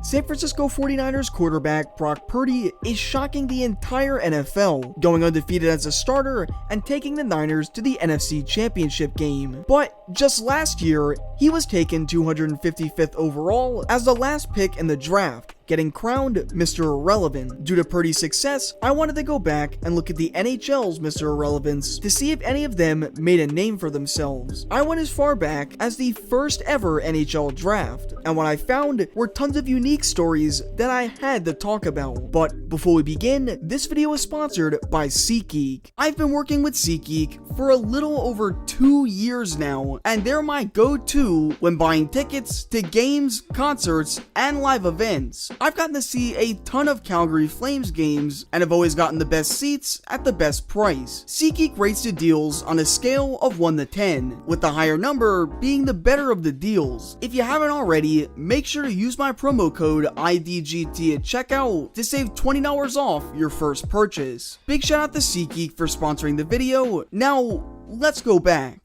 San Francisco 49ers quarterback Brock Purdy is shocking the entire NFL, going undefeated as a starter and taking the Niners to the NFC Championship game. But just last year, he was taken 255th overall as the last pick in the draft, getting crowned Mr. Irrelevant. Due to Purdy's success, I wanted to go back and look at the NHL's Mr. Irrelevance to see if any of them made a name for themselves. I went as far back as the first ever NHL draft, and what I found were tons of unique stories that I had to talk about. But before we begin, this video is sponsored by SeatGeek. I've been working with SeatGeek for a little over 2 years now, and they're my go-to when buying tickets to games, concerts, and live events. I've gotten to see a ton of Calgary Flames games and have always gotten the best seats at the best price. SeatGeek rates the deals on a scale of 1 to 10, with the higher number being the better of the deals. If you haven't already, make sure to use my promo code IDGT at checkout to save $20 off your first purchase. Big shout out to SeatGeek for sponsoring the video. Now, let's go back.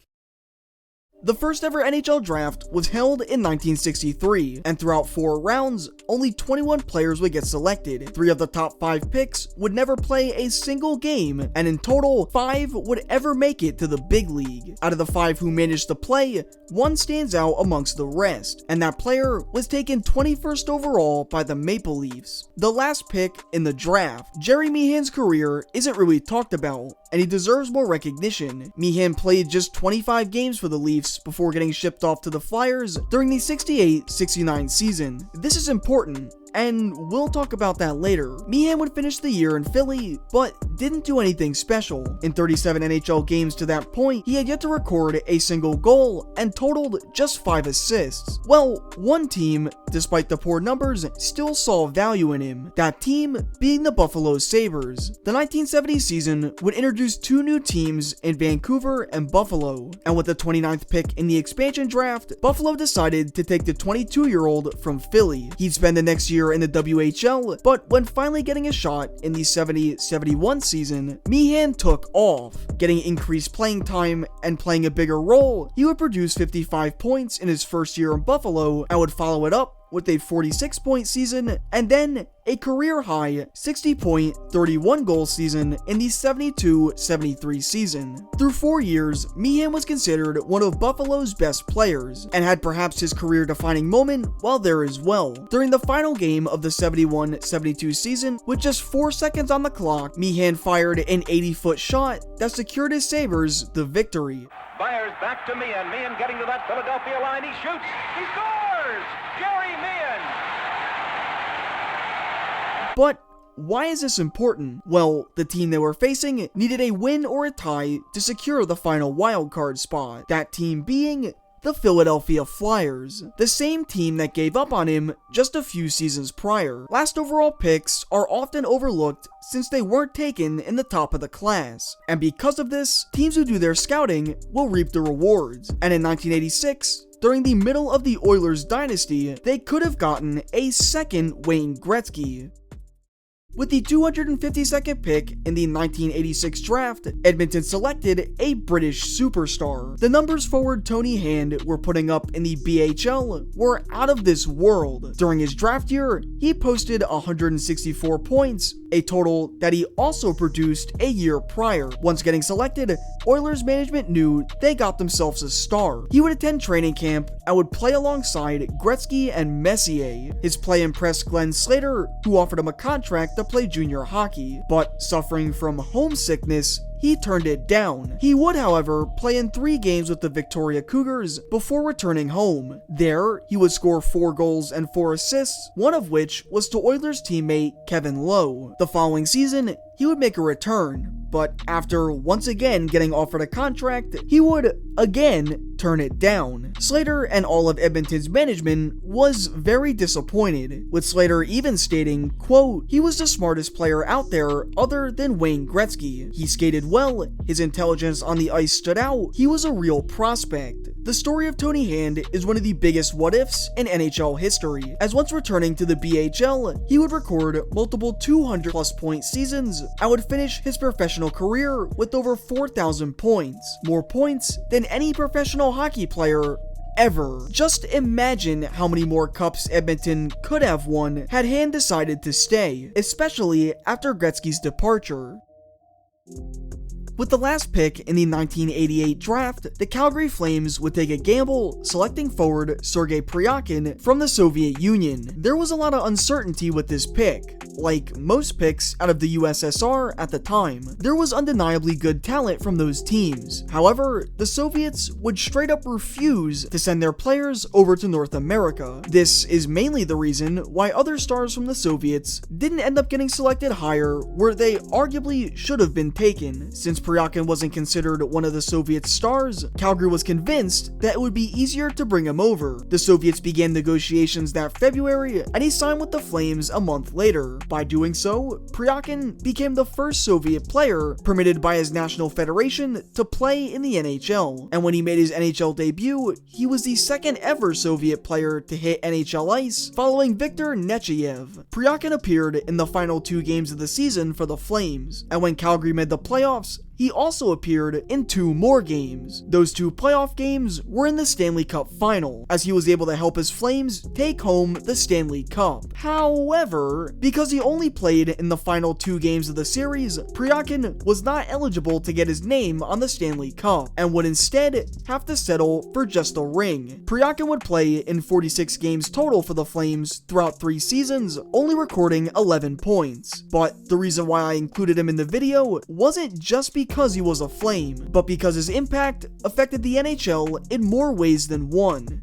The first ever NHL draft was held in 1963, and throughout 4 rounds, only 21 players would get selected. 3 of the top 5 picks would never play a single game, and in total, 5 would ever make it to the big league. Out of the 5 who managed to play, 1 stands out amongst the rest, and that player was taken 21st overall by the Maple Leafs. The last pick in the draft. Gerry Meehan's career isn't really talked about, and he deserves more recognition. Meehan played just 25 games for the Leafs before getting shipped off to the Flyers during the 68-69 season. This is important, and we'll talk about that later. Meehan would finish the year in Philly, but didn't do anything special. In 37 NHL games to that point, he had yet to record a single goal and totaled just 5 assists. Well, one team, despite the poor numbers, still saw value in him. That team being the Buffalo Sabres. The 1970 season would introduce 2 new teams in Vancouver and Buffalo, and with the 29th pick in the expansion draft, Buffalo decided to take the 22-year-old from Philly. He'd spend the next year in the WHL, but when finally getting a shot in the 70-71 season, Meehan took off. Getting increased playing time and playing a bigger role, he would produce 55 points in his first year in Buffalo and would follow it up with a 46-point season, and then a career-high 60-point, 31-goal season in the 72-73 season. Through 4 years, Meehan was considered one of Buffalo's best players, and had perhaps his career-defining moment while there as well. During the final game of the 71-72 season, with just 4 seconds on the clock, Meehan fired an 80-foot shot that secured his Sabres the victory. Fires back to Meehan. Meehan getting to that Philadelphia line. He shoots. He scores! Gerry Meehan! But why is this important? Well, the team they were facing needed a win or a tie to secure the final wildcard spot. That team being the Philadelphia Flyers, the same team that gave up on him just a few seasons prior. Last overall picks are often overlooked since they weren't taken in the top of the class, and because of this, teams who do their scouting will reap the rewards. And in 1986, during the middle of the Oilers dynasty, they could have gotten a second Wayne Gretzky. With the 252nd pick in the 1986 draft, Edmonton selected a British superstar. The numbers forward Tony Hand were putting up in the BHL were out of this world. During his draft year, he posted 164 points, a total that he also produced a year prior. Once getting selected, Oilers management knew they got themselves a star. He would attend training camp and would play alongside Gretzky and Messier. His play impressed Glenn Slater, who offered him a contract to play junior hockey, but suffering from homesickness, he turned it down. He would, however, play in 3 games with the Victoria Cougars before returning home. There, he would score 4 goals and 4 assists, one of which was to Oilers teammate Kevin Lowe. The following season, he would make a return, but after once again getting offered a contract, he would again turn it down. Slater and all of Edmonton's management was very disappointed, with Slater even stating, quote, "He was the smartest player out there other than Wayne Gretzky. He skated well, his intelligence on the ice stood out, he was a real prospect." The story of Tony Hand is one of the biggest what-ifs in NHL history, as once returning to the BHL, he would record multiple 200-plus point seasons and would finish his professional career with over 4,000 points, more points than any professional hockey player ever. Just imagine how many more cups Edmonton could have won had Hand decided to stay, especially after Gretzky's departure. With the last pick in the 1988 draft, the Calgary Flames would take a gamble selecting forward Sergeypriyakin from the Soviet Union. There was a lot of uncertainty with this pick. Like most picks out of the USSR at the time, there was undeniably good talent from those teams. However, the Soviets would straight up refuse to send their players over to North America. This is mainly the reason why other stars from the Soviets didn't end up getting selected higher where they arguably should have been taken. Since Pryakin wasn't considered one of the Soviet stars, Calgary was convinced that it would be easier to bring him over. The Soviets began negotiations that February, and he signed with the Flames a month later. By doing so, Pryakin became the first Soviet player permitted by his national federation to play in the NHL. And when he made his NHL debut, he was the second ever Soviet player to hit NHL ice, following Viktor Nechayev. Pryakin appeared in the final 2 games of the season for the Flames, and when Calgary made the playoffs, he also appeared in 2 more games. Those 2 playoff games were in the Stanley Cup final, as he was able to help his Flames take home the Stanley Cup. However, because he only played in the final 2 games of the series, Pryakin was not eligible to get his name on the Stanley Cup, and would instead have to settle for just a ring. Pryakin would play in 46 games total for the Flames throughout 3 seasons, only recording 11 points. But the reason why I included him in the video wasn't just because he was a Flame, but because his impact affected the NHL in more ways than one.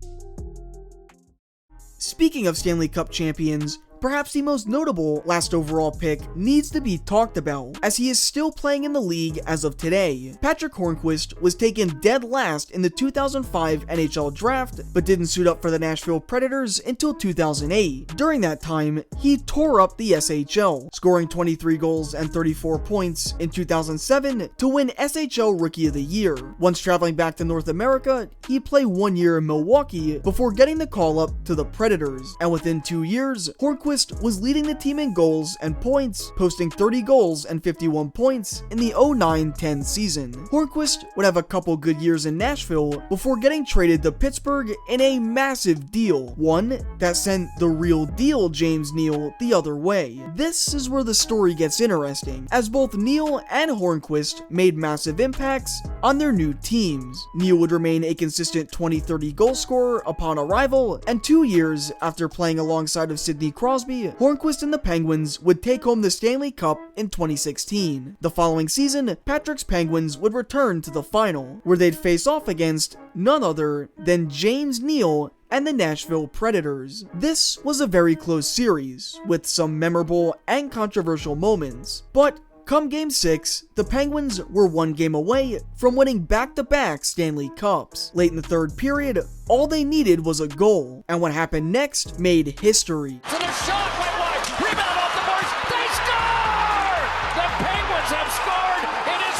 Speaking of Stanley Cup champions, perhaps the most notable last overall pick needs to be talked about, as he is still playing in the league as of today. Patrick Hornqvist was taken dead last in the 2005 NHL draft, but didn't suit up for the Nashville Predators until 2008. During that time, he tore up the SHL, scoring 23 goals and 34 points in 2007 to win SHL Rookie of the Year. Once traveling back to North America, he played 1 year in Milwaukee before getting the call up to the Predators, and within 2 years, Hornqvist was leading the team in goals and points, posting 30 goals and 51 points in the 09-10 season. Hornqvist would have a couple good years in Nashville before getting traded to Pittsburgh in a massive deal, one that sent the real deal James Neal the other way. This is where the story gets interesting, as both Neal and Hornqvist made massive impacts on their new teams. Neal would remain a consistent 20-30 goal scorer upon arrival, and 2 years after playing alongside of Sidney Crosby, Hornqvist and the Penguins would take home the Stanley Cup in 2016. The following season, Patrick's Penguins would return to the final, where they'd face off against none other than James Neal and the Nashville Predators. This was a very close series, with some memorable and controversial moments, but come Game 6, the Penguins were 1 game away from winning back-to-back Stanley Cups. Late in the 3rd period, all they needed was a goal, and what happened next made history. To the shot, went wide, rebound off the boards, they score! The Penguins have scored, it is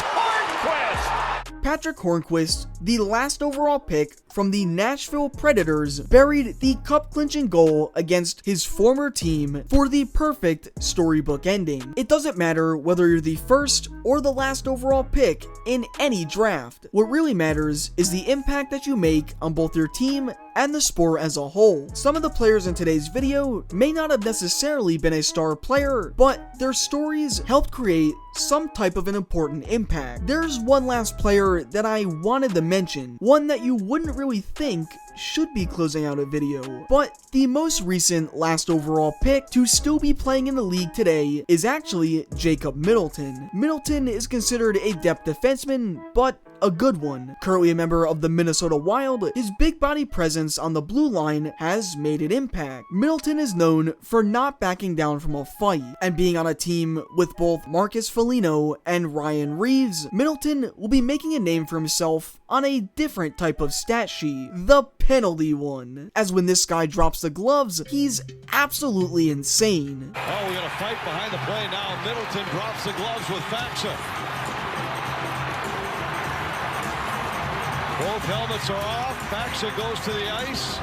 Hornqvist! Patrick Hornqvist, the last overall pick from the Nashville Predators, buried the cup-clinching goal against his former team for the perfect storybook ending. It doesn't matter whether you're the first or the last overall pick in any draft. What really matters is the impact that you make on both your team and the sport as a whole. Some of the players in today's video may not have necessarily been a star player, but their stories helped create some type of an important impact. There's one last player that I wanted to mention, one that you wouldn't really think should be closing out a video, but the most recent last overall pick to still be playing in the league today is actually Jacob Middleton. Middleton is considered a depth defenseman, but a good one. Currently a member of the Minnesota Wild, his big body presence on the blue line has made an impact. Middleton is known for not backing down from a fight, and being on a team with both Marcus Foligno and Ryan Reeves, Middleton will be making a name for himself on a different type of stat sheet, the penalty one. As when this guy drops the gloves, he's absolutely insane. Oh, we got a fight behind the play now. Middleton drops the gloves with Faxa. Both helmets are off. Faxa goes to the ice.